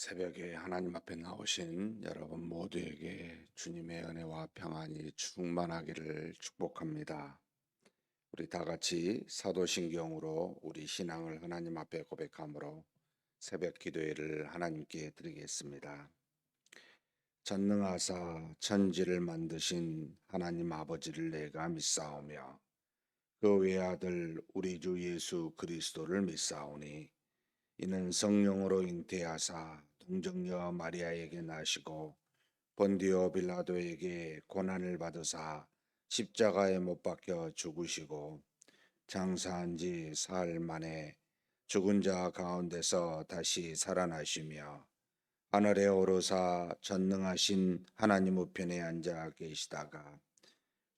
새벽에 하나님 앞에 나오신 여러분 모두에게 주님의 은혜와 평안이 충만하기를 축복합니다. 우리 다 같이 사도신경으로 우리 신앙을 하나님 앞에 고백함으로 새벽 기도회를 하나님께 드리겠습니다. 전능하사 천지를 만드신 하나님 아버지를 내가 믿사오며 그 외아들 우리 주 예수 그리스도를 믿사오니 이는 성령으로 잉태하사 동정녀 마리아에게 나시고 본디오 빌라도에게 고난을 받으사 십자가에 못 박혀 죽으시고 장사한 지 사흘 만에 죽은 자 가운데서 다시 살아나시며 하늘에 오르사 전능하신 하나님 우편에 앉아 계시다가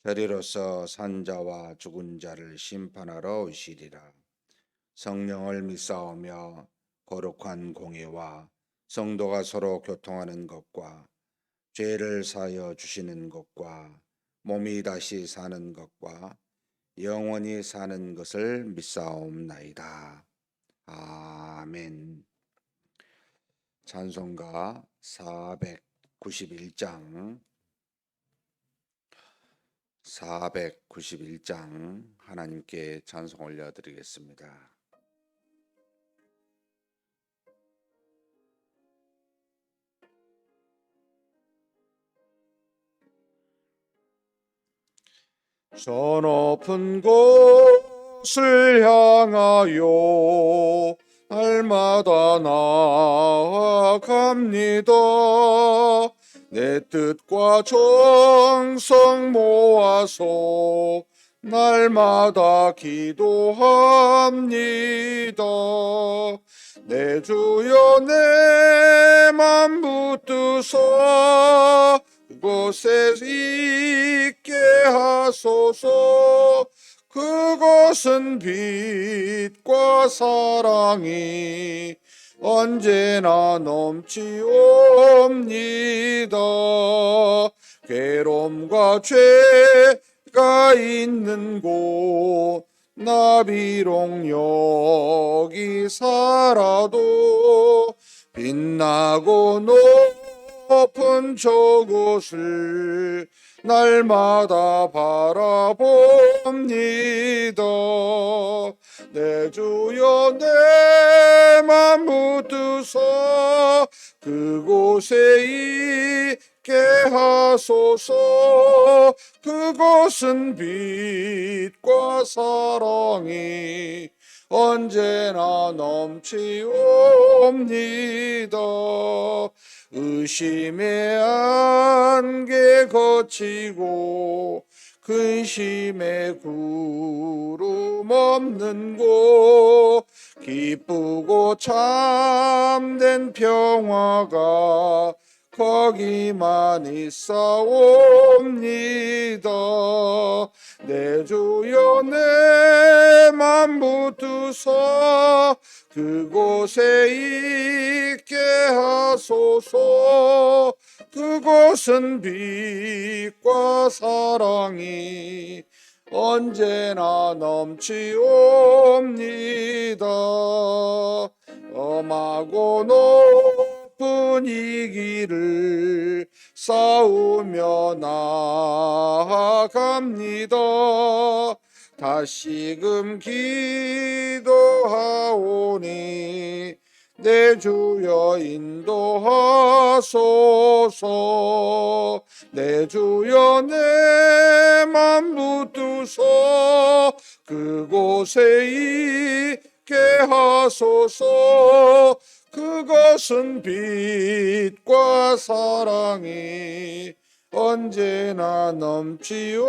저리로서 산자와 죽은 자를 심판하러 오시리라. 성령을 믿사오며 거룩한 공예와 성도가 서로 교통하는 것과 죄를 사하여 주시는 것과 몸이 다시 사는 것과 영원히 사는 것을 믿사옵나이다. 아멘. 찬송가 491장 하나님께 찬송 올려드리겠습니다. 저 높은 곳을 향하여 날마다 나아갑니다. 내 뜻과 정성 모아서 날마다 기도합니다. 내 주여 내 맘 붙드사 그곳에 있게 하소서. 그것은 빛과 사랑이 언제나 넘치옵니다. 괴로움과 죄가 있는 곳 나 비록 여기 살아도 빛나고 높은 저곳을 날마다 바라봅니다. 내 주여 내 맘 붙드사 그곳에 있게 하소서. 그곳은 빛과 사랑이 언제나 넘치옵니다. 의심의 안개 거치고 근심의 구름 없는 곳 기쁘고 참된 평화가 거기만 있사옵니다. 내 주여 내 맘 붙드사 그곳에 있게 하소서. 그곳은 빛과 사랑이 언제나 넘치옵니다. 엄하고 높은 이 길을 싸우며 나아갑니다. 다시금 기도하오니 내 주여 인도하소서. 내 주여 내 맘 붙드사 그곳에 있게 하소서. 그것은 빛과 사랑이 언제나 넘치옵니다.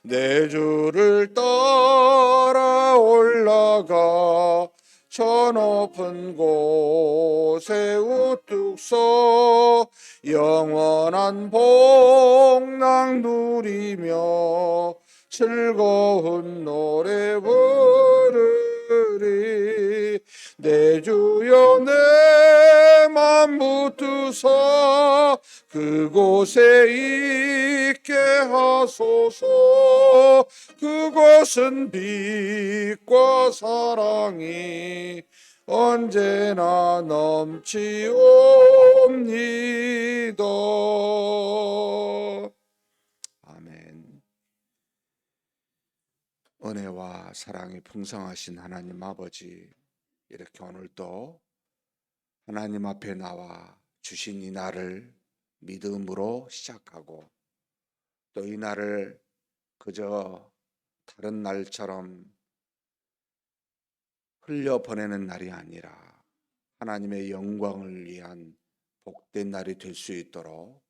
내 주를 따라 올라가 저 높은 곳에 우뚝 서 영원한 복락 누리며 즐거운 노래 부르리. 내 주여 내 맘 붙드사 그곳에 있게 하소서. 그곳은 빛과 사랑이 언제나 넘치옵니다. 아멘. 은혜와 사랑이 풍성하신 하나님 아버지, 이렇게 오늘도 하나님 앞에 나와 주신 이 날을 믿음으로 시작하고, 또 이 날을 그저 다른 날처럼 흘려보내는 날이 아니라 하나님의 영광을 위한 복된 날이 될 수 있도록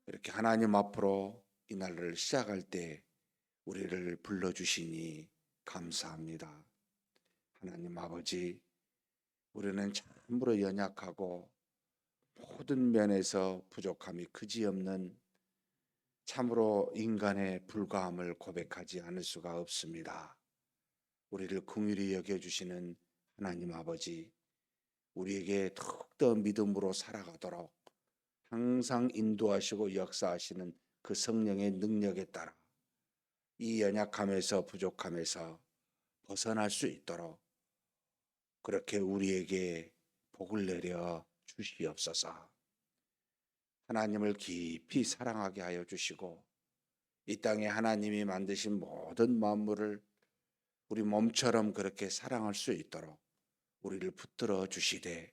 이렇게 하나님 앞으로 이 날을 시작할 때 우리를 불러주시니 감사합니다. 하나님 아버지, 우리는 참으로 연약하고 모든 면에서 부족함이 그지없는 참으로 인간의 불과함을 고백하지 않을 수가 없습니다. 우리를 긍휼히 여겨주시는 하나님 아버지, 우리에게 더욱더 믿음으로 살아가도록 항상 인도하시고 역사하시는 그 성령의 능력에 따라 이 연약함에서 부족함에서 벗어날 수 있도록 그렇게 우리에게 복을 내려 주시옵소서. 하나님을 깊이 사랑하게 하여 주시고, 이 땅에 하나님이 만드신 모든 만물을 우리 몸처럼 그렇게 사랑할 수 있도록 우리를 붙들어 주시되,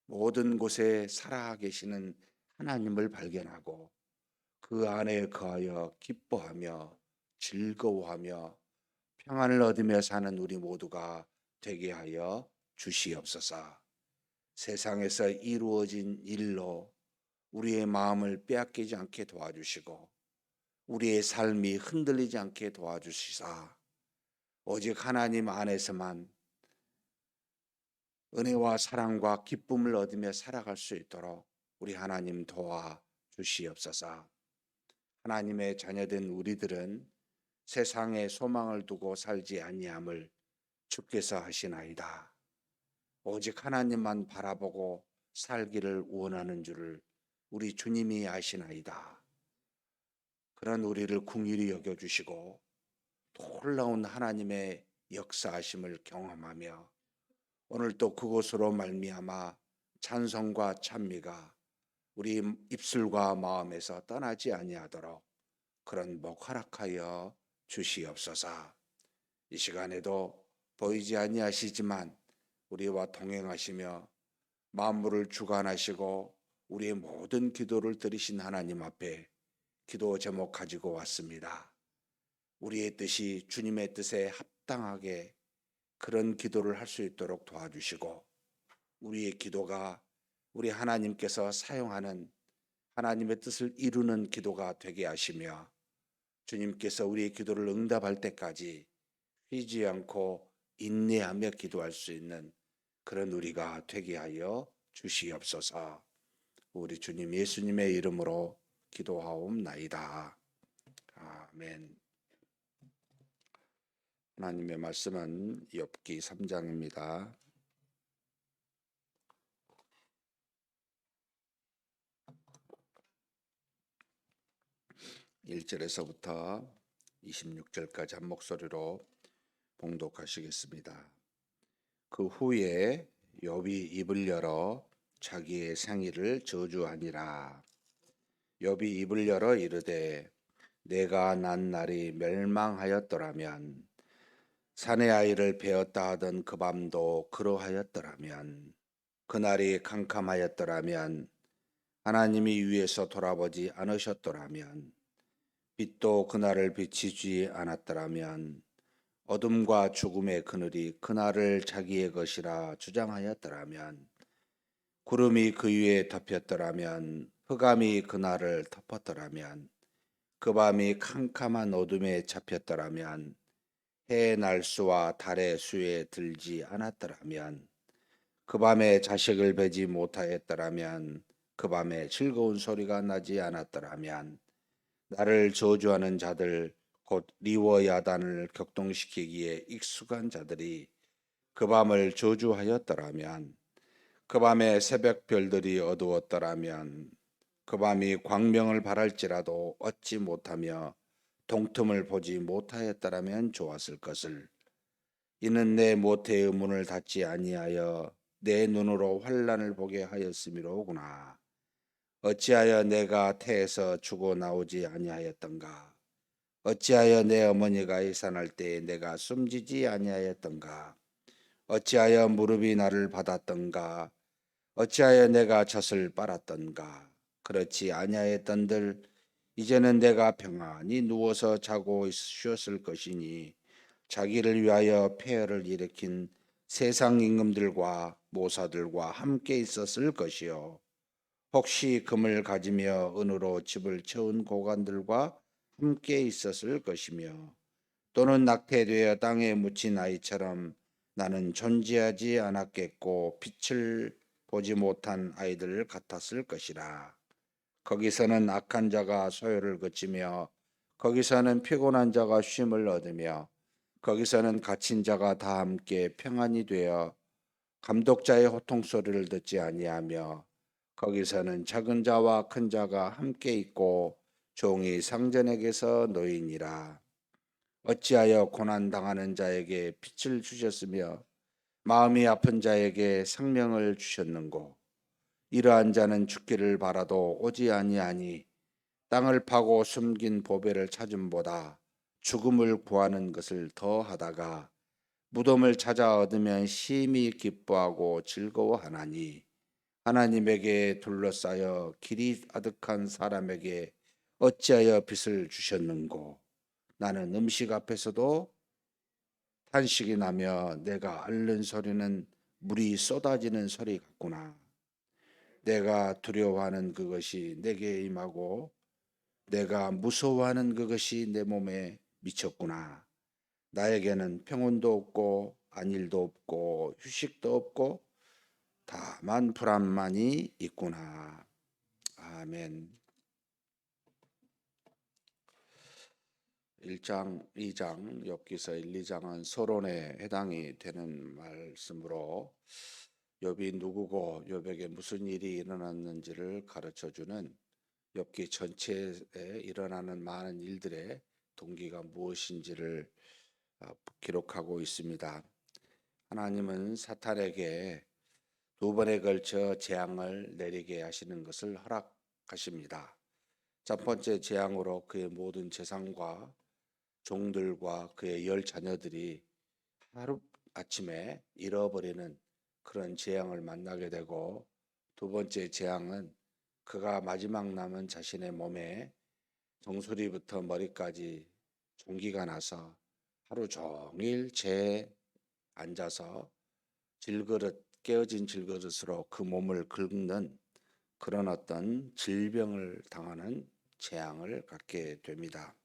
모든 곳에 살아 계시는 하나님을 발견하고 그 안에 거하여 기뻐하며 즐거워하며 평안을 얻으며 사는 우리 모두가 되게 하여 주시옵소서. 세상에서 이루어진 일로 우리의 마음을 빼앗기지 않게 도와주시고 우리의 삶이 흔들리지 않게 도와주시사 오직 하나님 안에서만 은혜와 사랑과 기쁨을 얻으며 살아갈 수 있도록 우리 하나님 도와 주시옵소서. 하나님의 자녀된 우리들은 세상에 소망을 두고 살지 아니함을 주께서 하시나이다. 오직 하나님만 바라보고 살기를 원하는 줄을 우리 주님이 아시나이다. 그런 우리를 긍휼히 여겨주시고 놀라운 하나님의 역사하심을 경험하며 오늘 또 그곳으로 말미암아 찬송과 찬미가 우리 입술과 마음에서 떠나지 아니하도록 그런 복 허락하여 주시옵소서. 이 시간에도 보이지 아니하시지만 우리와 동행하시며 만물을 주관하시고 우리의 모든 기도를 들으신 하나님 앞에 기도 제목 가지고 왔습니다. 우리의 뜻이 주님의 뜻에 합당하게 그런 기도를 할 수 있도록 도와주시고 우리의 기도가 우리 하나님께서 사용하는 하나님의 뜻을 이루는 기도가 되게 하시며 주님께서 우리의 기도를 응답할 때까지 쉬지 않고 인내하며 기도할 수 있는 그런 우리가 되게 하여 주시옵소서. 우리 주님 예수님의 이름으로 기도하옵나이다. 아멘. 하나님의 말씀은 욥기 3장입니다. 1절에서부터 26절까지 한 목소리로 봉독하시겠습니다. 그 후에 욥이 입을 열어 자기의 생일을 저주하니라. 욥이 입을 열어 이르되 내가 난 날이 멸망하였더라면 사내 아이를 베었다 하던 그 밤도 그러하였더라면 그날이 캄캄하였더라면 하나님이 위에서 돌아보지 않으셨더라면 빛도 그날을 비치지 않았더라면 어둠과 죽음의 그늘이 그날을 자기의 것이라 주장하였더라면 구름이 그 위에 덮였더라면 흑암이 그날을 덮었더라면 그 밤이 캄캄한 어둠에 잡혔더라면 해의 날수와 달의 수에 들지 않았더라면 그 밤에 자식을 베지 못하였더라면 그 밤에 즐거운 소리가 나지 않았더라면 나를 저주하는 자들 곧 리워야단을 격동시키기에 익숙한 자들이 그 밤을 저주하였더라면 그 밤에 새벽 별들이 어두웠더라면 그 밤이 광명을 발할지라도 얻지 못하며 동틈을 보지 못하였더라면 좋았을 것을. 이는 내 모태의 문을 닫지 아니하여 내 눈으로 환난을 보게 하였음이로구나. 어찌하여 내가 태에서 죽어 나오지 아니하였던가? 어찌하여 내 어머니가 이산할 때에 내가 숨지지 아니하였던가? 어찌하여 무릎이 나를 받았던가? 어찌하여 내가 젖을 빨았던가? 그렇지 아니하였던들 이제는 내가 평안히 누워서 자고 쉬었을 것이니 자기를 위하여 폐허를 일으킨 세상 임금들과 모사들과 함께 있었을 것이요 혹시 금을 가지며 은으로 집을 채운 고관들과 함께 있었을 것이며 또는 낙태되어 땅에 묻힌 아이처럼 나는 존재하지 않았겠고 빛을 보지 못한 아이들 같았을 것이라. 거기서는 악한 자가 소요를 그치며 거기서는 피곤한 자가 쉼을 얻으며 거기서는 갇힌 자가 다 함께 평안이 되어 감독자의 호통 소리를 듣지 아니하며 거기서는 작은 자와 큰 자가 함께 있고 종이 상전에게서 노이니라. 어찌하여 고난 당하는 자에게 빛을 주셨으며 마음이 아픈 자에게 생명을 주셨는고 이러한 자는 죽기를 바라도 오지 아니하니 땅을 파고 숨긴 보배를 찾음보다 죽음을 구하는 것을 더 하다가 무덤을 찾아 얻으면 심히 기뻐하고 즐거워하나니 하나님에게 둘러싸여 길이 아득한 사람에게 어찌하여 빛을 주셨는고 나는 음식 앞에서도 탄식이 나며 내가 앓는 소리는 물이 쏟아지는 소리 같구나. 내가 두려워하는 그것이 내게 임하고 내가 무서워하는 그것이 내 몸에 미쳤구나. 나에게는 평온도 없고 안일도 없고 휴식도 없고 다만 불안만이 있구나. 아멘. 1장, 2장, 욥기서 1, 2장은 서론에 해당이 되는 말씀으로 욥이 누구고 욥에게 무슨 일이 일어났는지를 가르쳐주는 욥기 전체에 일어나는 많은 일들의 동기가 무엇인지를 기록하고 있습니다. 하나님은 사탄에게 두 번에 걸쳐 재앙을 내리게 하시는 것을 허락하십니다. 첫 번째 재앙으로 그의 모든 재산과 종들과 그의 10자녀들이 하루 아침에 잃어버리는 그런 재앙을 만나게 되고 두 번째 재앙은 그가 마지막 남은 자신의 몸에 정수리부터 머리까지 종기가 나서 하루 종일 재에 앉아서 질그릇 깨어진 질그릇으로 그 몸을 긁는 그런 어떤 질병을 당하는 재앙을 갖게 됩니다.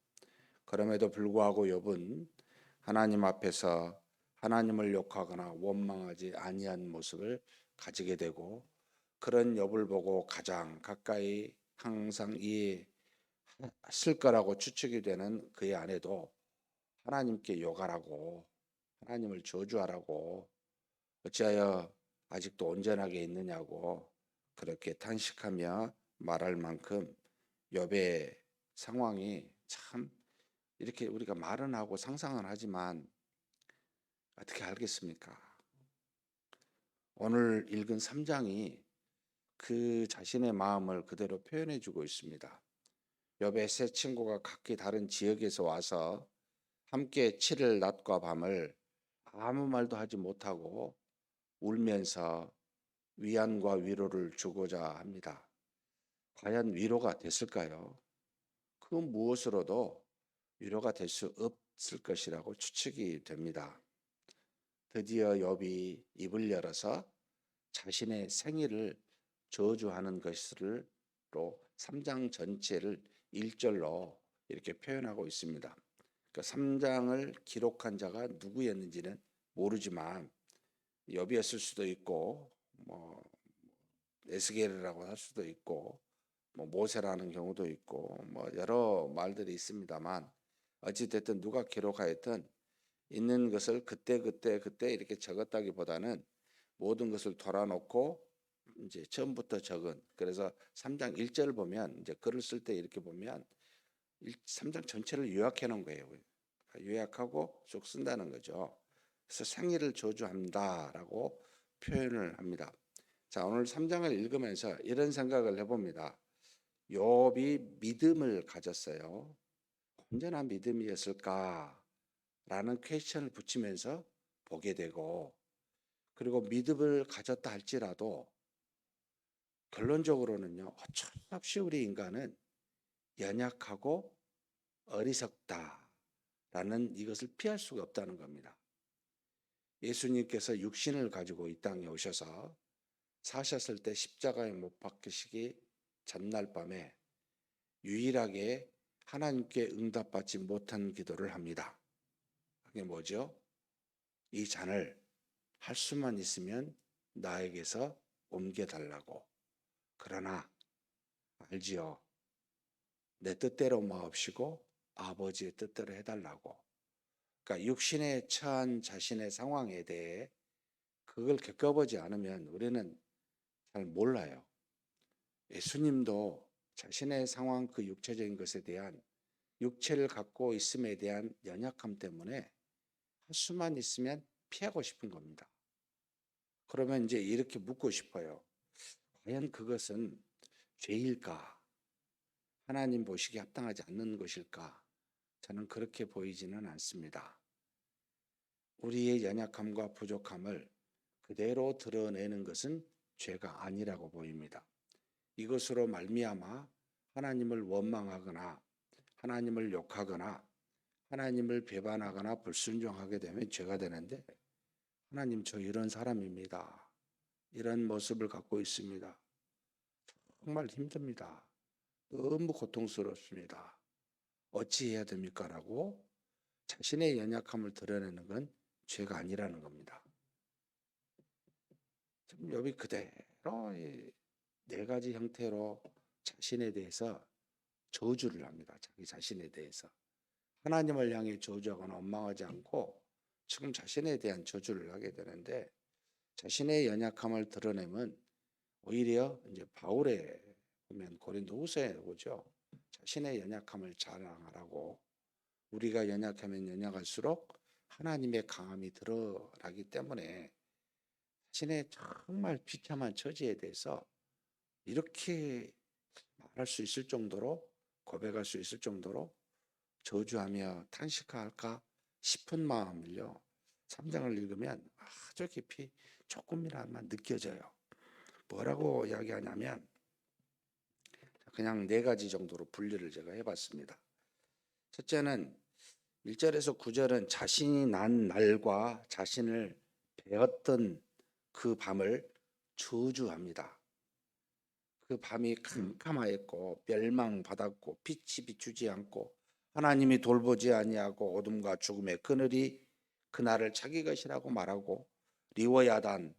그럼에도 불구하고 욥은 하나님 앞에서 하나님을 욕하거나 원망하지 아니한 모습을 가지게 되고 그런 욥을 보고 가장 가까이 항상 이해했을 거라고 추측이 되는 그의 아내도 하나님께 욕하라고 하나님을 저주하라고 어찌하여 아직도 온전하게 있느냐고 그렇게 탄식하며 말할 만큼 욥의 상황이 참 이렇게 우리가 말은 하고 상상은 하지만 어떻게 알겠습니까? 오늘 읽은 3장이 그 자신의 마음을 그대로 표현해 주고 있습니다. 욥의 세 친구가 각기 다른 지역에서 와서 함께 치를 낮과 밤을 아무 말도 하지 못하고 울면서 위안과 위로를 주고자 합니다. 과연 위로가 됐을까요? 그 무엇으로도 위로가 될 수 없을 것이라고 추측이 됩니다. 드디어 욥이 입을 열어서 자신의 생일을 저주하는 것으로 3장 전체를 1절로 이렇게 표현하고 있습니다. 그 3장을 기록한 자가 누구였는지는 모르지만 욥이었을 수도 있고 뭐 에스겔이라고 할 수도 있고 뭐 모세라는 경우도 있고 뭐 여러 말들이 있습니다만 어찌됐든 누가 기록하였든 있는 것을 그때 이렇게 적었다기보다는 모든 것을 돌아놓고 이제 처음부터 적은 그래서 3장 1절을 보면 이제 글을 쓸 때 이렇게 보면 3장 전체를 요약해 놓은 거예요. 요약하고 쭉 쓴다는 거죠. 그래서 생일을 저주한다라고 표현을 합니다. 자, 오늘 3장을 읽으면서 이런 생각을 해봅니다. 욥이 믿음을 가졌어요. 온전한 믿음이었을까라는 퀘스천을 붙이면서 보게 되고, 그리고 믿음을 가졌다 할지라도 결론적으로는요, 어쩔 수 없이 우리 인간은 연약하고 어리석다라는 이것을 피할 수가 없다는 겁니다. 예수님께서 육신을 가지고 이 땅에 오셔서 사셨을 때 십자가에 못 박히시기 전날 밤에 유일하게 하나님께 응답받지 못한 기도를 합니다. 그게 뭐죠? 이 잔을 할 수만 있으면 나에게서 옮겨달라고. 그러나 알지요. 내 뜻대로 마옵시고 아버지의 뜻대로 해달라고. 그러니까 육신에 처한 자신의 상황에 대해 그걸 겪어보지 않으면 우리는 잘 몰라요. 예수님도 자신의 상황, 그 육체적인 것에 대한, 육체를 갖고 있음에 대한 연약함 때문에 할 수만 있으면 피하고 싶은 겁니다. 그러면 이제 이렇게 묻고 싶어요. 과연 그것은 죄일까? 하나님 보시기에 합당하지 않는 것일까? 저는 그렇게 보이지는 않습니다. 우리의 연약함과 부족함을 그대로 드러내는 것은 죄가 아니라고 보입니다. 이것으로 말미암아 하나님을 원망하거나 하나님을 욕하거나 하나님을 배반하거나 불순종하게 되면 죄가 되는데, 하나님, 저 이런 사람입니다. 이런 모습을 갖고 있습니다. 정말 힘듭니다. 너무 고통스럽습니다. 어찌해야 됩니까? 라고 자신의 연약함을 드러내는 건 죄가 아니라는 겁니다. 지금 욥이 그대로 이 네 가지 형태로 자신에 대해서 저주를 합니다. 자기 자신에 대해서. 하나님을 향해 저주하거나 원망하지 않고 지금 자신에 대한 저주를 하게 되는데, 자신의 연약함을 드러내면 오히려 이제 바울의 보면 고린도후서에 보죠. 자신의 연약함을 자랑하라고. 우리가 연약하면 연약할수록 하나님의 강함이 드러나기 때문에 자신의 정말 비참한 처지에 대해서 이렇게 말할 수 있을 정도로, 고백할 수 있을 정도로 저주하며 탄식할까 싶은 마음을요, 3장을 읽으면 아주 깊이 조금이나마 느껴져요. 뭐라고 이야기하냐면, 그냥 네 가지 정도로 분류를 제가 해봤습니다. 첫째는 1절에서 9절은 자신이 난 날과 자신을 베었던 그 밤을 저주합니다. 그 밤이 캄캄하였고 멸망받았고 빛이 비추지 않고 하나님이 돌보지 아니하고 어둠과 죽음의 그늘이 그날을 자기 것이라고 말하고, 리워야단을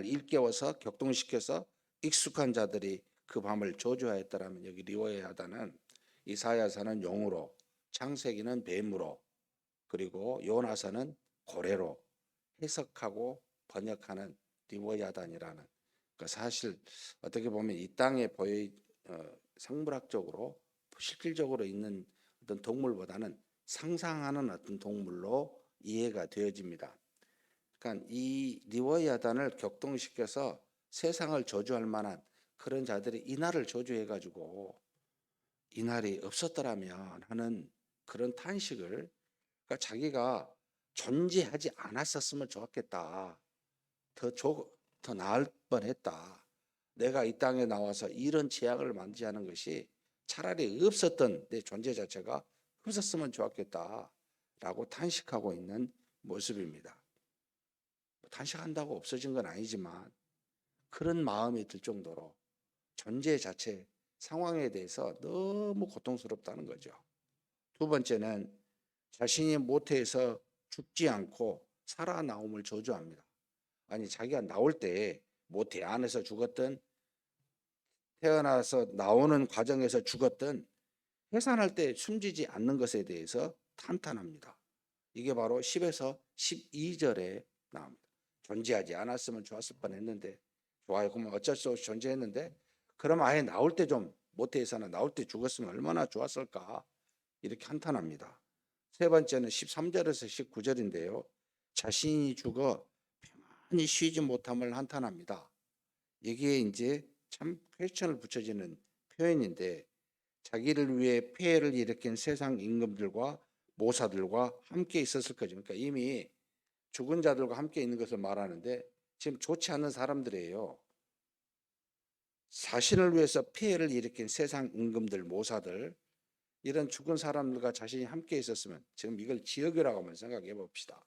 일깨워서 격동시켜서 익숙한 자들이 그 밤을 저주하였더라면, 여기 리워야단은 이사야서는 용으로, 창세기는 뱀으로, 그리고 요나서는 고래로 해석하고 번역하는 리워야단이라는, 그러니까 사실 어떻게 보면 이 땅에 생물학적으로 실질적으로 있는 어떤 동물보다는 상상하는 어떤 동물로 이해가 되어집니다. 그러니까 이 리워야단을 격동시켜서 세상을 저주할 만한 그런 자들이 이날을 저주해 가지고 이날이 없었더라면 하는 그런 탄식을, 그러니까 자기가 존재하지 않았었으면 좋았겠다. 더 나을 뻔했다. 내가 이 땅에 나와서 이런 재앙을 맞이하는 것이 차라리 없었던 내 존재 자체가 없었으면 좋았겠다라고 탄식하고 있는 모습입니다. 탄식한다고 없어진 건 아니지만 그런 마음이 들 정도로 존재 자체 상황에 대해서 너무 고통스럽다는 거죠. 두 번째는 자신이 모태에서 죽지 않고 살아나옴을 저주합니다. 아니, 자기가 나올 때 모태 안에서 죽었든 태어나서 나오는 과정에서 죽었든 해산할 때 숨지지 않는 것에 대해서 탄탄합니다. 이게 바로 10에서 12절에 나옵니다. 존재하지 않았으면 좋았을 뻔했는데, 좋아요. 그러면 어쩔 수 없이 존재했는데, 그럼 아예 나올 때 좀 모태에서는 나올 때 죽었으면 얼마나 좋았을까, 이렇게 한탄합니다. 세 번째는 13절에서 19절인데요. 자신이 죽어 평안히 쉬지 못함을 한탄합니다. 이게 이제 참 퀘스천을 붙여지는 표현인데, 자기를 위해 폐해를 일으킨 세상 임금들과 모사들과 함께 있었을 거죠. 그러니까 이미 죽은 자들과 함께 있는 것을 말하는데, 지금 좋지 않은 사람들이에요. 자신을 위해서 폐해를 일으킨 세상 임금들, 모사들, 이런 죽은 사람들과 자신이 함께 있었으면, 지금 이걸 지옥이라고 한번 생각해 봅시다.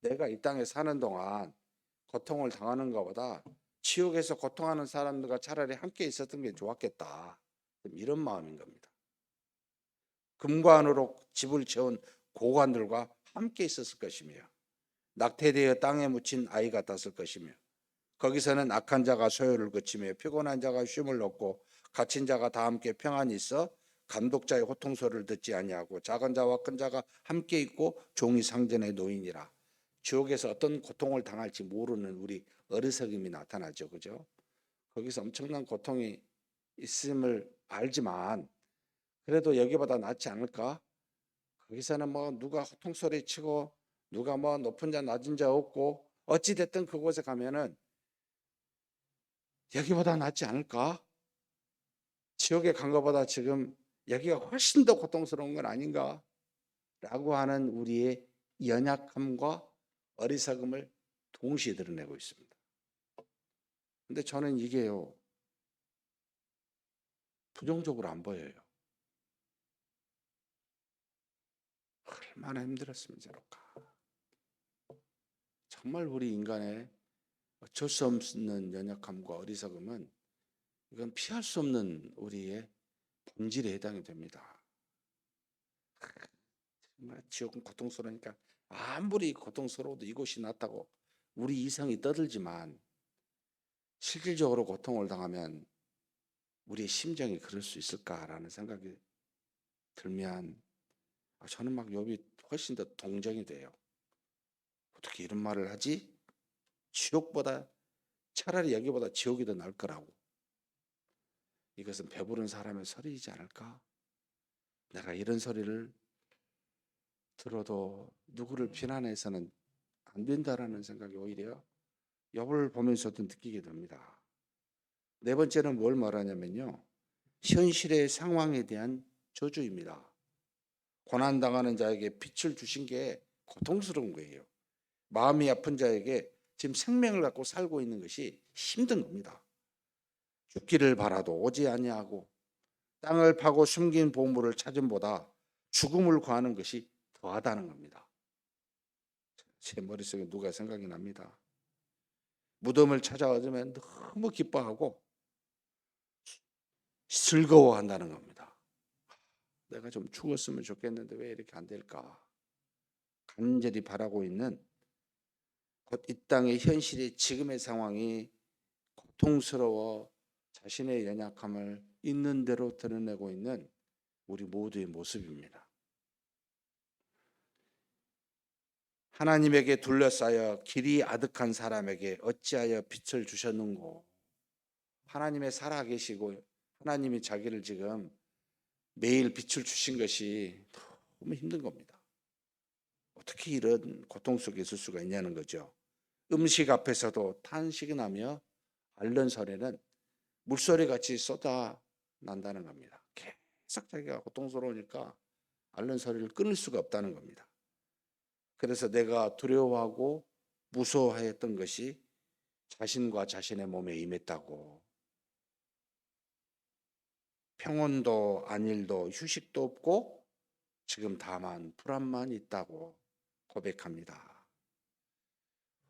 내가 이 땅에 사는 동안 고통을 당하는 것보다 지옥에서 고통하는 사람들과 차라리 함께 있었던 게 좋았겠다, 이런 마음인 겁니다. 금과 은으로 집을 채운 고관들과 함께 있었을 것이며, 낙태되어 땅에 묻힌 아이 같았을 것이며, 거기서는 악한 자가 소요를 그치며 피곤한 자가 쉼을 얻고 갇힌 자가 다 함께 평안히 있어 감독자의 호통 소리를 듣지 아니하고 작은 자와 큰 자가 함께 있고 종이 상전의 노인이라. 지옥에서 어떤 고통을 당할지 모르는 우리 어리석음이 나타나죠. 그죠? 거기서 엄청난 고통이 있음을 알지만 그래도 여기보다 낫지 않을까? 거기서는 뭐 누가 호통 소리 치고 누가 뭐 높은 자 낮은 자 없고 어찌 됐든 그곳에 가면은 여기보다 낫지 않을까? 지옥에 간 것보다 지금 여기가 훨씬 더 고통스러운 건 아닌가? 라고 하는 우리의 연약함과 어리석음을 동시에 드러내고 있습니다. 근데 저는 이게요, 부정적으로 안 보여요. 얼마나 힘들었으면 저럴까. 정말 우리 인간의 어쩔 수 없는 연약함과 어리석음은 이건 피할 수 없는 우리의 본질에 해당이 됩니다. 정말 지옥은 고통스러우니까 아무리 고통스러워도 이곳이 낫다고 우리 이성이 떠들지만, 실질적으로 고통을 당하면 우리의 심정이 그럴 수 있을까라는 생각이 들면, 저는 막 욥이 훨씬 더 동정이 돼요. 어떻게 이런 말을 하지? 지옥보다, 차라리 여기보다 지옥이 더 나을 거라고. 이것은 배부른 사람의 소리이지 않을까? 내가 이런 소리를 들어도 누구를 비난해서는 안 된다라는 생각이 오히려 욥을 보면서도 느끼게 됩니다. 네 번째는 뭘 말하냐면요, 현실의 상황에 대한 저주입니다. 고난당하는 자에게 빛을 주신 게 고통스러운 거예요. 마음이 아픈 자에게 지금 생명을 갖고 살고 있는 것이 힘든 겁니다. 죽기를 바라도 오지 아니하고 땅을 파고 숨긴 보물을 찾음보다 죽음을 구하는 것이 더하다는 겁니다. 제 머릿속에 누가 생각이 납니다. 무덤을 찾아 얻으면 너무 기뻐하고 즐거워한다는 겁니다. 내가 좀 죽었으면 좋겠는데 왜 이렇게 안 될까? 간절히 바라고 있는, 곧 이 땅의 현실이, 지금의 상황이 고통스러워 자신의 연약함을 있는 대로 드러내고 있는 우리 모두의 모습입니다. 하나님에게 둘러싸여 길이 아득한 사람에게 어찌하여 빛을 주셨는고. 하나님의 살아계시고 하나님이 자기를 지금 매일 빛을 주신 것이 너무 힘든 겁니다. 어떻게 이런 고통 속에 있을 수가 있냐는 거죠. 음식 앞에서도 탄식이 나며 앓는 소리는 물소리 같이 쏟아 난다는 겁니다. 계속 자기가 고통스러우니까 앓는 소리를 끊을 수가 없다는 겁니다. 그래서 내가 두려워하고 무서워하였던 것이 자신과 자신의 몸에 임했다고. 평온도 안일도 휴식도 없고 지금 다만 불안만 있다고 고백합니다.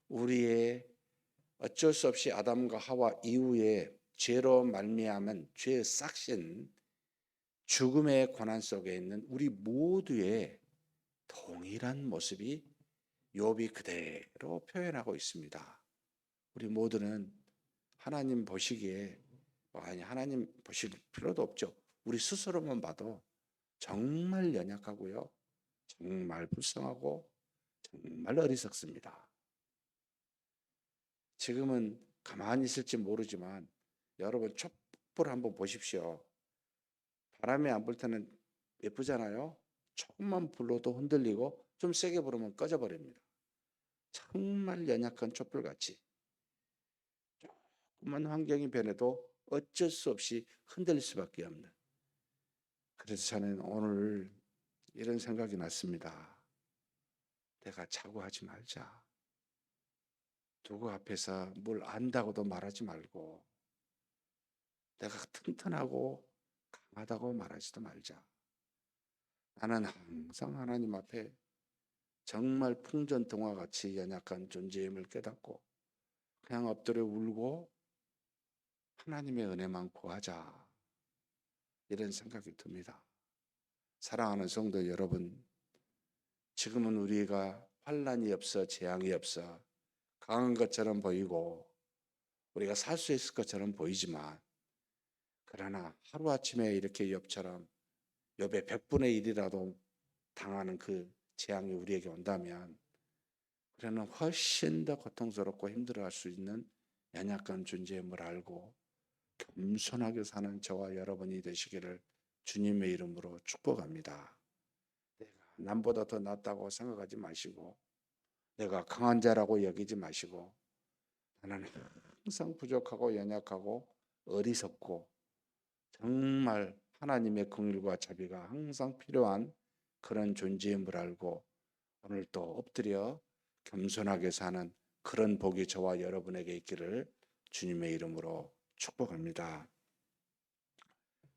우리의 어쩔 수 없이 아담과 하와 이후에 죄로 말미암은 죄의 싹신, 죽음의 고난 속에 있는 우리 모두의 동일한 모습이 욥이 그대로 표현하고 있습니다. 우리 모두는 하나님 보시기에, 아니 하나님 보실 필요도 없죠. 우리 스스로만 봐도 정말 연약하고요, 정말 불쌍하고 정말 어리석습니다. 지금은 가만히 있을지 모르지만 여러분 촛불 한번 보십시오. 바람이 안 불 때는 예쁘잖아요. 조금만 불러도 흔들리고 좀 세게 부르면 꺼져버립니다. 정말 연약한 촛불같이 조금만 환경이 변해도 어쩔 수 없이 흔들릴 수밖에 없는. 그래서 저는 오늘 이런 생각이 났습니다. 내가 자고하지 말자. 누구 앞에서 뭘 안다고도 말하지 말고 내가 튼튼하고 강하다고 말하지도 말자. 나는 항상 하나님 앞에 정말 풍전등화 같이 연약한 존재임을 깨닫고 그냥 엎드려 울고 하나님의 은혜만 구하자. 이런 생각이 듭니다. 사랑하는 성도 여러분, 지금은 우리가 환난이 없어 재앙이 없어 강한 것처럼 보이고 우리가 살 수 있을 것처럼 보이지만, 그러나 하루아침에 이렇게 욥처럼 욥의 100분의 1이라도 당하는 그 재앙이 우리에게 온다면 그러는 훨씬 더 고통스럽고 힘들어할 수 있는 연약한 존재임을 알고 겸손하게 사는 저와 여러분이 되시기를 주님의 이름으로 축복합니다. 내가 남보다 더 낫다고 생각하지 마시고 내가 강한 자라고 여기지 마시고 나는 항상 부족하고 연약하고 어리석고 정말 하나님의 긍휼과 자비가 항상 필요한 그런 존재임을 알고 오늘 또 엎드려 겸손하게 사는 그런 복이 저와 여러분에게 있기를 주님의 이름으로 축복합니다.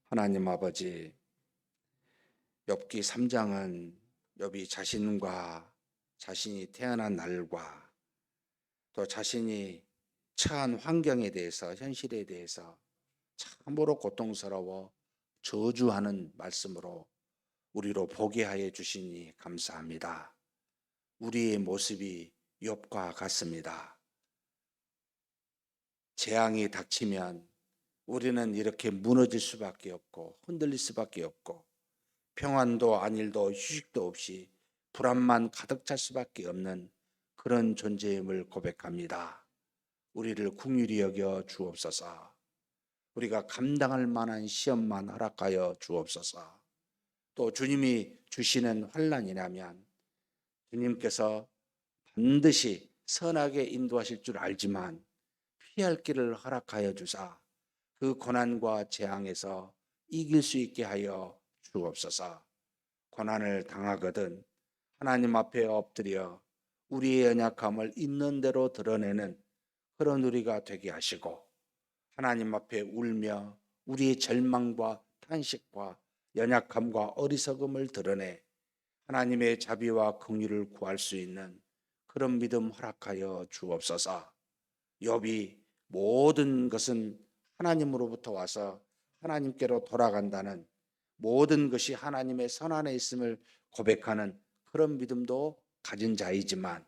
하나님 아버지, 욥기 3장은 욥이 자신이 태어난 날과 또 자신이 처한 환경에 대해서, 현실에 대해서 참으로 고통스러워 저주하는 말씀으로 우리로 보게 하여 주시니 감사합니다. 우리의 모습이 욥과 같습니다. 재앙이 닥치면 우리는 이렇게 무너질 수밖에 없고 흔들릴 수밖에 없고 평안도 안일도 휴식도 없이 불안만 가득 찰 수밖에 없는 그런 존재임을 고백합니다. 우리를 긍휼히 여겨 주옵소서. 우리가 감당할 만한 시험만 허락하여 주옵소서. 또 주님이 주시는 환난이라면 주님께서 반드시 선하게 인도하실 줄 알지만 피할 길을 허락하여 주사 그 고난과 재앙에서 이길 수 있게 하여 주옵소서. 고난을 당하거든 하나님 앞에 엎드려 우리의 연약함을 있는 대로 드러내는 그런 우리가 되게 하시고 하나님 앞에 울며 우리의 절망과 탄식과 연약함과 어리석음을 드러내 하나님의 자비와 긍휼을 구할 수 있는 그런 믿음 허락하여 주옵소서. 욥이 모든 것은 하나님으로부터 와서 하나님께로 돌아간다는, 모든 것이 하나님의 선안에 있음을 고백하는 그런 믿음도 가진 자이지만,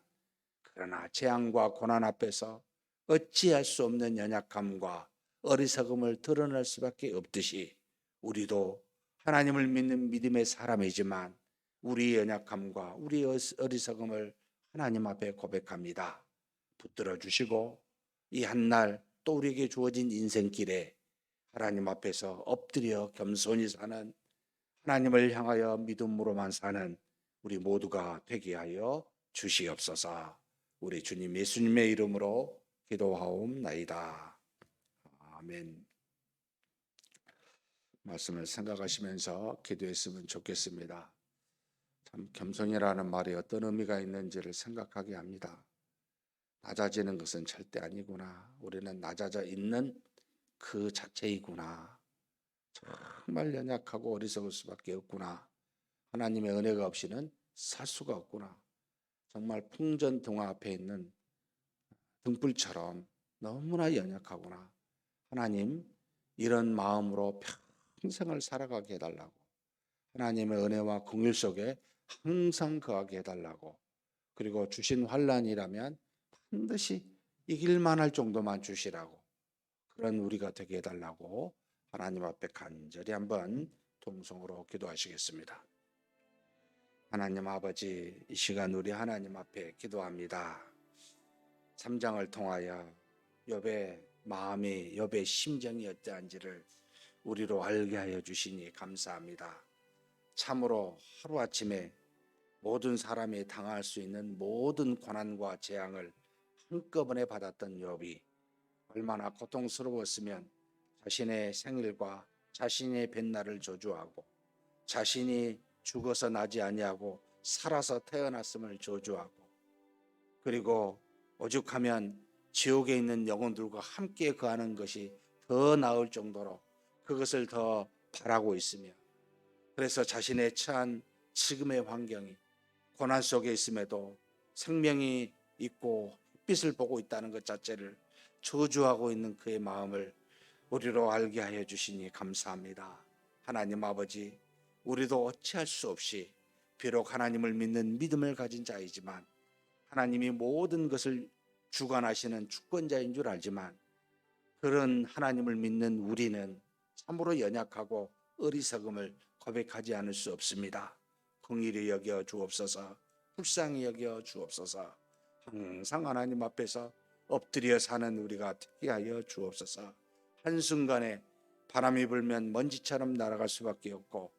그러나 재앙과 고난 앞에서 어찌할 수 없는 연약함과 어리석음을 드러낼 수밖에 없듯이 우리도 하나님을 믿는 믿음의 사람이지만 우리의 연약함과 우리의 어리석음을 하나님 앞에 고백합니다. 붙들어 주시고 이 한날 또 우리에게 주어진 인생길에 하나님 앞에서 엎드려 겸손히 사는, 하나님을 향하여 믿음으로만 사는 우리 모두가 되게 하여 주시옵소서. 우리 주님 예수님의 이름으로 기도하옵나이다. 아멘. 말씀을 생각하시면서 기도했으면 좋겠습니다. 참 겸손이라는 말이 어떤 의미가 있는지를 생각하게 합니다. 낮아지는 것은 절대 아니구나. 우리는 낮아져 있는 그 자체이구나. 정말 연약하고 어리석을 수밖에 없구나. 하나님의 은혜가 없이는 살 수가 없구나. 정말 풍전등화 앞에 있는 등불처럼 너무나 연약하구나. 하나님, 이런 마음으로 평생을 살아가게 해달라고, 하나님의 은혜와 긍휼 속에 항상 거하게 해달라고, 그리고 주신 환난이라면 반드시 이길만 할 정도만 주시라고, 그런 우리가 되게 해달라고 하나님 앞에 간절히 한번 통성으로 기도하시겠습니다. 하나님 아버지, 이 시간 우리 하나님 앞에 기도합니다. 3장을 통하여 욥의 마음이, 욥의 심정이 어떠한지를 우리로 알게 하여 주시니 감사합니다. 참으로 하루아침에 모든 사람이 당할 수 있는 모든 고난과 재앙을 한꺼번에 받았던 욥이 얼마나 고통스러웠으면 자신의 생일과 자신의 뱃날을 저주하고 자신이 죽어서 나지 아니하고 살아서 태어났음을 저주하고 그리고 오죽하면 지옥에 있는 영혼들과 함께 거하는 것이 더 나을 정도로 그것을 더 바라고 있으며 그래서 자신의 처한 지금의 환경이 고난 속에 있음에도 생명이 있고 햇빛을 보고 있다는 것 자체를 저주하고 있는 그의 마음을 우리로 알게 하여 주시니 감사합니다. 하나님 아버지, 우리도 어찌할 수 없이 비록 하나님을 믿는 믿음을 가진 자이지만 하나님이 모든 것을 주관하시는 주권자인 줄 알지만 그런 하나님을 믿는 우리는 참으로 연약하고 어리석음을 고백하지 않을 수 없습니다. 긍휼히 여겨 주옵소서. 불쌍히 여겨 주옵소서. 항상 하나님 앞에서 엎드려 사는 우리가 되게 하여 주옵소서. 한순간에 바람이 불면 먼지처럼 날아갈 수밖에 없고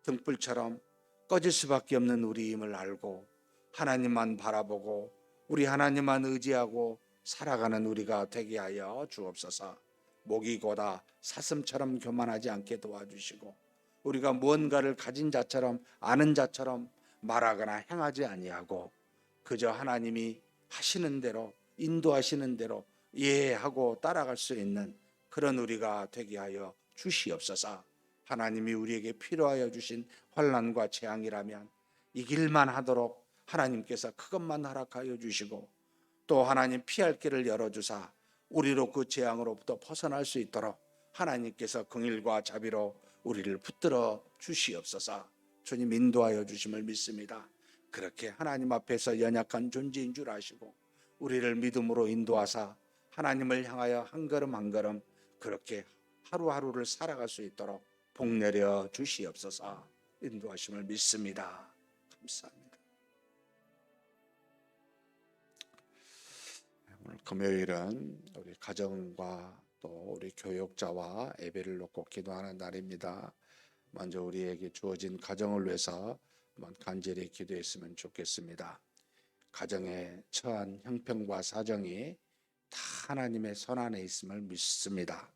등불처럼 꺼질 수밖에 없는 우리임을 알고 하나님만 바라보고 우리 하나님만 의지하고 살아가는 우리가 되게 하여 주옵소서. 목이 고다 사슴처럼 교만하지 않게 도와주시고 우리가 무언가를 가진 자처럼 아는 자처럼 말하거나 행하지 아니하고 그저 하나님이 하시는 대로 인도하시는 대로 이해하고 따라갈 수 있는 그런 우리가 되게 하여 주시옵소서. 하나님이 우리에게 필요하여 주신 환난과 재앙이라면 이길만 하도록 하나님께서 그것만 허락하여 주시고 또 하나님 피할 길을 열어주사 우리로 그 재앙으로부터 벗어날 수 있도록 하나님께서 긍휼과 자비로 우리를 붙들어 주시옵소서. 주님 인도하여 주심을 믿습니다. 그렇게 하나님 앞에서 연약한 존재인 줄 아시고 우리를 믿음으로 인도하사 하나님을 향하여 한 걸음 한 걸음 그렇게 하루하루를 살아갈 수 있도록 복 내려 주시옵소서. 인도하심을 믿습니다. 감사합니다. 오늘 금요일은 우리 가정과 또 우리 교육자와 예배를 놓고 기도하는 날입니다. 먼저 우리에게 주어진 가정을 위해서 한번 간절히 기도했으면 좋겠습니다. 가정에 처한 형편과 사정이 다 하나님의 손안에 있음을 믿습니다.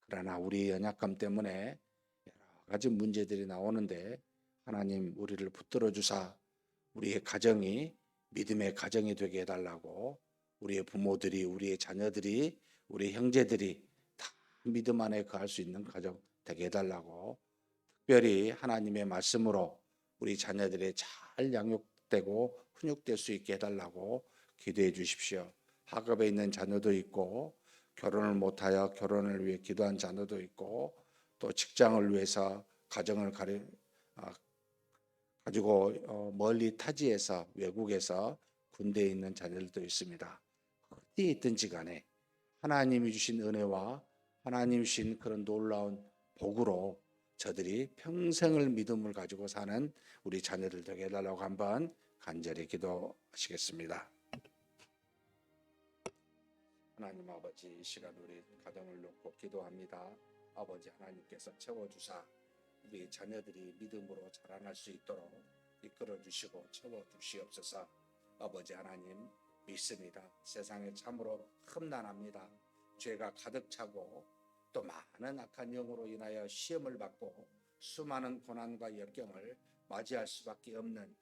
그러나 우리 연약함 때문에 여러 가지 문제들이 나오는데 하나님 우리를 붙들어 주사 우리의 가정이 믿음의 가정이 되게 해달라고 우리의 부모들이 우리의 자녀들이 우리 형제들이 다 믿음 안에 거할 수 있는 가정 되게 해달라고 특별히 하나님의 말씀으로 우리 자녀들이 잘 양육되고 훈육될 수 있게 해달라고 기도해 주십시오. 학업에 있는 자녀도 있고 결혼을 못하여 결혼을 위해 기도한 자녀도 있고 또 직장을 위해서 가정을 가지고 멀리 타지에서 외국에서 군대에 있는 자녀들도 있습니다. 어디에 있든지 간에 하나님이 주신 은혜와 하나님이 주신 그런 놀라운 복으로 저들이 평생을 믿음을 가지고 사는 우리 자녀들 되게 해달라고 한번 간절히 기도하시겠습니다. 하나님 아버지, 이 시간 우리 가정을 놓고 기도합니다. 아버지 하나님께서 채워주사 우리 자녀들이 믿음으로 자라날 수 있도록 이끌어 주시고 채워주시옵소서. 아버지 하나님 믿습니다. 세상에 참으로 험난합니다. 죄가 가득 차고 또 많은 악한 영으로 인하여 시험을 받고 수많은 고난과 역경을 맞이할 수밖에 없는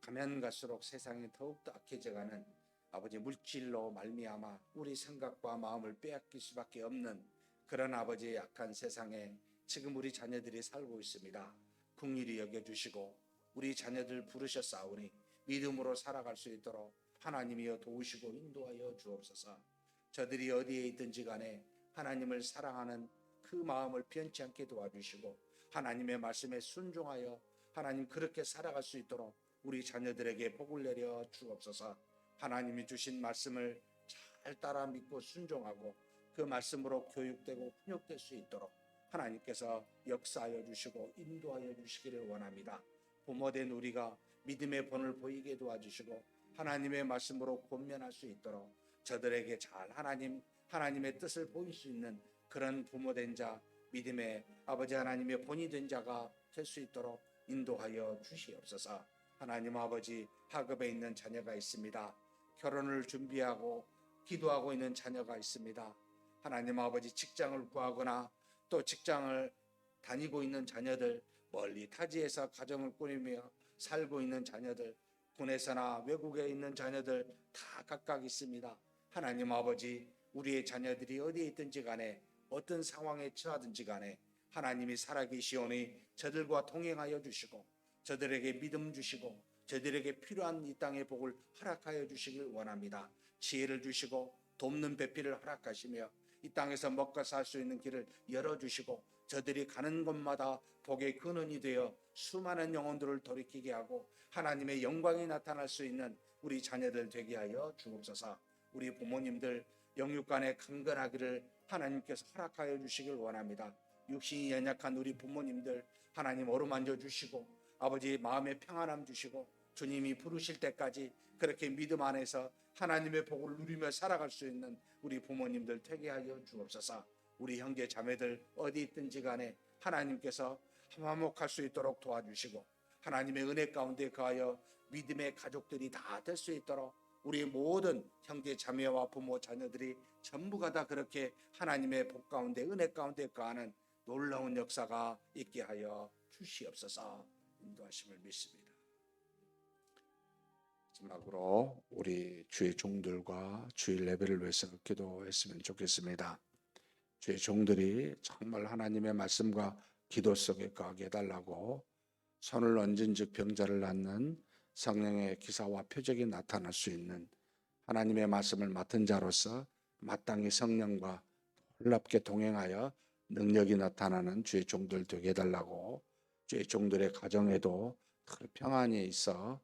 가면 갈수록 세상이 더욱더 악해져가는 아버지 물질로 말미암아 우리 생각과 마음을 빼앗길 수밖에 없는 그런 아버지의 약한 세상에 지금 우리 자녀들이 살고 있습니다. 긍휼히 여겨주시고 우리 자녀들 부르셨사오니 믿음으로 살아갈 수 있도록 하나님이여 도우시고 인도하여 주옵소서. 저들이 어디에 있든지 간에 하나님을 사랑하는 그 마음을 변치 않게 도와주시고 하나님의 말씀에 순종하여 하나님 그렇게 살아갈 수 있도록 우리 자녀들에게 복을 내려 주옵소서. 하나님이 주신 말씀을 잘 따라 믿고 순종하고 그 말씀으로 교육되고 훈육될 수 있도록 하나님께서 역사하여 주시고 인도하여 주시기를 원합니다. 부모된 우리가 믿음의 본을 보이게 도와주시고 하나님의 말씀으로 권면할 수 있도록 저들에게 잘 하나님의 뜻을 보일 수 있는 그런 부모된 자 믿음의 아버지 하나님의 본이 된 자가 될 수 있도록 인도하여 주시옵소서. 하나님 아버지, 학업에 있는 자녀가 있습니다. 결혼을 준비하고 기도하고 있는 자녀가 있습니다. 하나님 아버지, 직장을 구하거나 또 직장을 다니고 있는 자녀들, 멀리 타지에서 가정을 꾸리며 살고 있는 자녀들, 군에서나 외국에 있는 자녀들 다 각각 있습니다. 하나님 아버지, 우리의 자녀들이 어디에 있든지 간에 어떤 상황에 처하든지 간에 하나님이 살아계시오니 저들과 동행하여 주시고 저들에게 믿음 주시고 저들에게 필요한 이 땅의 복을 허락하여 주시길 원합니다. 지혜를 주시고 돕는 배필을 허락하시며 이 땅에서 먹고 살 수 있는 길을 열어주시고 저들이 가는 곳마다 복의 근원이 되어 수많은 영혼들을 돌이키게 하고 하나님의 영광이 나타날 수 있는 우리 자녀들 되게 하여 주옵소서. 우리 부모님들 영육간에 강건하기를 하나님께서 허락하여 주시길 원합니다. 육신이 연약한 우리 부모님들 하나님 어루만져 주시고 아버지 마음의 평안함 주시고 주님이 부르실 때까지 그렇게 믿음 안에서 하나님의 복을 누리며 살아갈 수 있는 우리 부모님들 되게 하여 주옵소서. 우리 형제 자매들 어디 있든지 간에 하나님께서 화목할 수 있도록 도와주시고 하나님의 은혜 가운데 거하여 믿음의 가족들이 다 될 수 있도록 우리 모든 형제 자매와 부모 자녀들이 전부가 다 그렇게 하나님의 복 가운데 은혜 가운데 거하는 놀라운 역사가 있게 하여 주시옵소서. 인도하심을 믿습니다. 마지막으로 우리 주의 종들과 주일 예배를 위해서 기도했으면 좋겠습니다. 주의 종들이 정말 하나님의 말씀과 기도 속에 거하게 해달라고 손을 얹은 즉 병자를 낫는 성령의 기사와 표적이 나타날 수 있는 하나님의 말씀을 맡은 자로서 마땅히 성령과 놀랍게 동행하여 능력이 나타나는 주의 종들 되게 해달라고 주의 종들의 가정에도 평안이 있어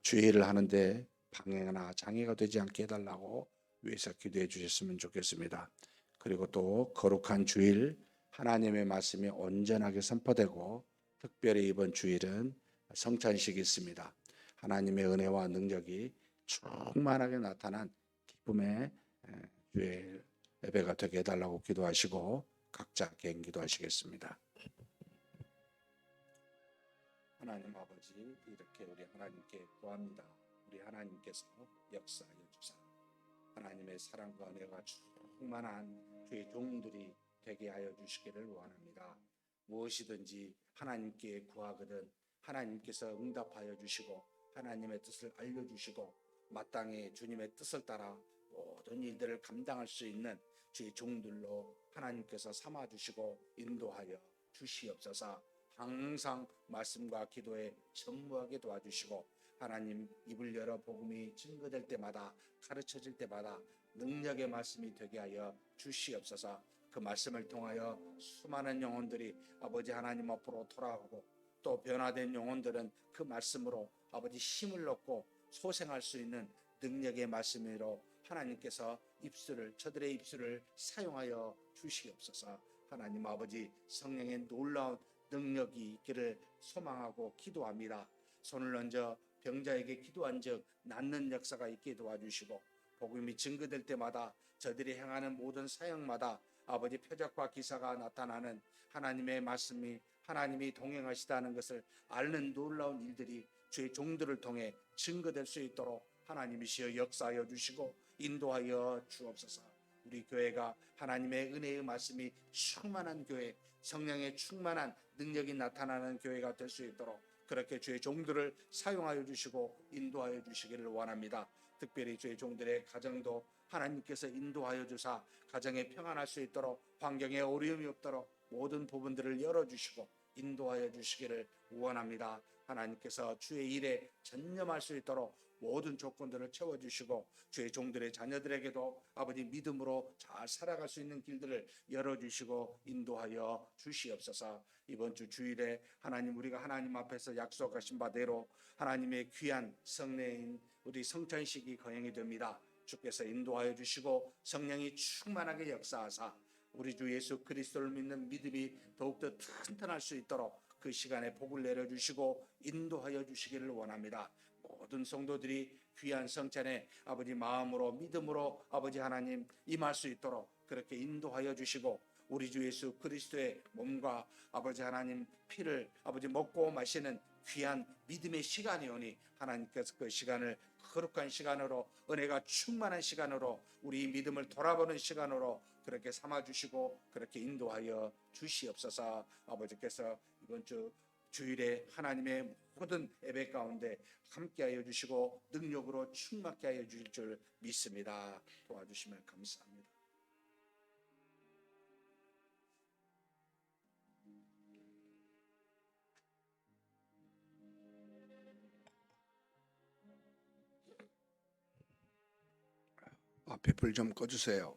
주의 일을 하는데 방해나 장애가 되지 않게 해달라고 위해서 기도해 주셨으면 좋겠습니다. 그리고 또 거룩한 주일 하나님의 말씀이 온전하게 선포되고 특별히 이번 주일은 성찬식이 있습니다. 하나님의 은혜와 능력이 충만하게 나타난 기쁨의 주의 예배가 되게 해달라고 기도하시고 각자 개인 기도하시겠습니다. 하나님 아버지, 이렇게 우리 하나님께 구합니다. 우리 하나님께서 역사하여 주사 하나님의 사랑과 은혜가 충만한 주의 종들이 되게 하여 주시기를 원합니다. 무엇이든지 하나님께 구하거든 하나님께서 응답하여 주시고 하나님의 뜻을 알려주시고 마땅히 주님의 뜻을 따라 모든 일들을 감당할 수 있는 주의 종들로 하나님께서 삼아주시고 인도하여 주시옵소서. 항상 말씀과 기도에 전무하게 도와주시고 하나님 입을 열어 복음이 증거될 때마다 가르쳐질 때마다 능력의 말씀이 되게 하여 주시옵소서. 그 말씀을 통하여 수많은 영혼들이 아버지 하나님 앞으로 돌아오고 또 변화된 영혼들은 그 말씀으로 아버지 힘을 얻고 소생할 수 있는 능력의 말씀으로 하나님께서 저들의 입술을 사용하여 주시옵소서. 하나님 아버지 성령의 놀라운 능력이 있기를 소망하고 기도합니다. 손을 얹어 병자에게 기도한 즉 낫는 역사가 있게 도와주시고 복음이 증거될 때마다 저들이 행하는 모든 사역마다 아버지 표적과 기사가 나타나는 하나님의 말씀이 하나님이 동행하시다는 것을 앓는 놀라운 일들이 주의 종들을 통해 증거될 수 있도록 하나님이시여 역사하여 주시고 인도하여 주옵소서. 우리 교회가 하나님의 은혜의 말씀이 충만한 교회, 성령의 충만한 능력이 나타나는 교회가 될 수 있도록 그렇게 주의 종들을 사용하여 주시고 인도하여 주시기를 원합니다. 특별히 주의 종들의 가정도 하나님께서 인도하여 주사 가정에 평안할 수 있도록 환경에 어려움이 없도록 모든 부분들을 열어주시고 인도하여 주시기를 원합니다. 하나님께서 주의 일에 전념할 수 있도록 모든 조건들을 채워주시고 주의 종들의 자녀들에게도 아버지 믿음으로 잘 살아갈 수 있는 길들을 열어주시고 인도하여 주시옵소서. 이번 주 주일에 하나님 우리가 하나님 앞에서 약속하신 바대로 하나님의 귀한 성례인 우리 성찬식이 거행이 됩니다. 주께서 인도하여 주시고 성령이 충만하게 역사하사 우리 주 예수 그리스도를 믿는 믿음이 더욱더 튼튼할 수 있도록 그 시간에 복을 내려주시고 인도하여 주시기를 원합니다. 모든 성도들이 귀한 성찬에 아버지 마음으로 믿음으로 아버지 하나님 임할 수 있도록 그렇게 인도하여 주시고 우리 주 예수 그리스도의 몸과 아버지 하나님 피를 아버지 먹고 마시는 귀한 믿음의 시간이오니 하나님께서 그 시간을 거룩한 시간으로 은혜가 충만한 시간으로 우리 믿음을 돌아보는 시간으로 그렇게 삼아 주시고 그렇게 인도하여 주시옵소서. 아버지께서 이번 주 주일에 하나님의 모든 예배 가운데 함께하여 주시고 능력으로 충만케 하여 주실 줄 믿습니다. 도와주시면 감사합니다. 앞에 불 좀 꺼주세요.